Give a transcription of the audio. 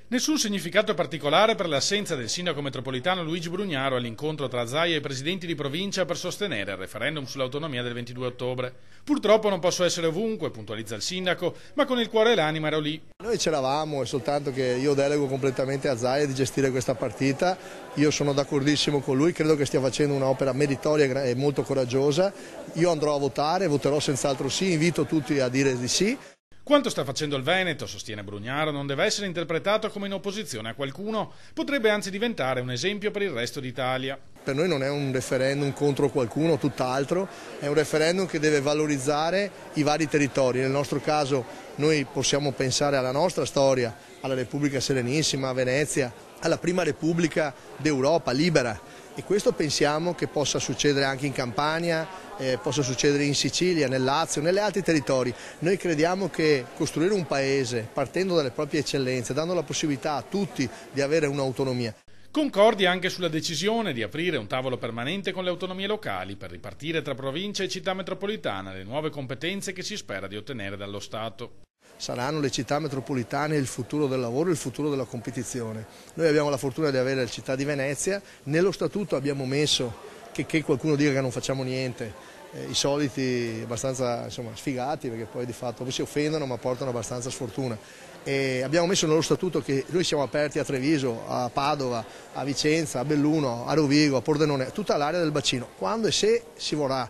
Nessun significato particolare per l'assenza del sindaco metropolitano Luigi Brugnaro all'incontro tra Zaia e i presidenti di provincia per sostenere il referendum sull'autonomia del 22 ottobre. Purtroppo non posso essere ovunque, puntualizza il sindaco, ma con il cuore e l'anima ero lì. Noi c'eravamo, è soltanto che io delego completamente a Zaia di gestire questa partita. Io sono d'accordissimo con lui, credo che stia facendo un'opera meritoria e molto coraggiosa. Io andrò a votare, voterò senz'altro sì, invito tutti a dire di sì. Quanto sta facendo il Veneto, sostiene Brugnaro, non deve essere interpretato come in opposizione a qualcuno, potrebbe anzi diventare un esempio per il resto d'Italia. Per noi non è un referendum contro qualcuno, tutt'altro, è un referendum che deve valorizzare i vari territori. Nel nostro caso noi possiamo pensare alla nostra storia, alla Repubblica Serenissima, a Venezia, alla prima Repubblica d'Europa libera. E questo pensiamo che possa succedere anche in Campania, possa succedere in Sicilia, nel Lazio, negli altri territori. Noi crediamo che costruire un paese partendo dalle proprie eccellenze, dando la possibilità a tutti di avere un'autonomia. Concordi anche sulla decisione di aprire un tavolo permanente con le autonomie locali per ripartire tra provincia e città metropolitana le nuove competenze che si spera di ottenere dallo Stato. Saranno le città metropolitane il futuro del lavoro e il futuro della competizione. Noi abbiamo la fortuna di avere la città di Venezia, nello statuto abbiamo messo che qualcuno dica che non facciamo niente, i soliti abbastanza sfigati perché poi di fatto si offendono ma portano abbastanza sfortuna. E abbiamo messo nello statuto che noi siamo aperti a Treviso, a Padova, a Vicenza, a Belluno, a Rovigo, a Pordenone, tutta l'area del bacino, quando e se si vorrà.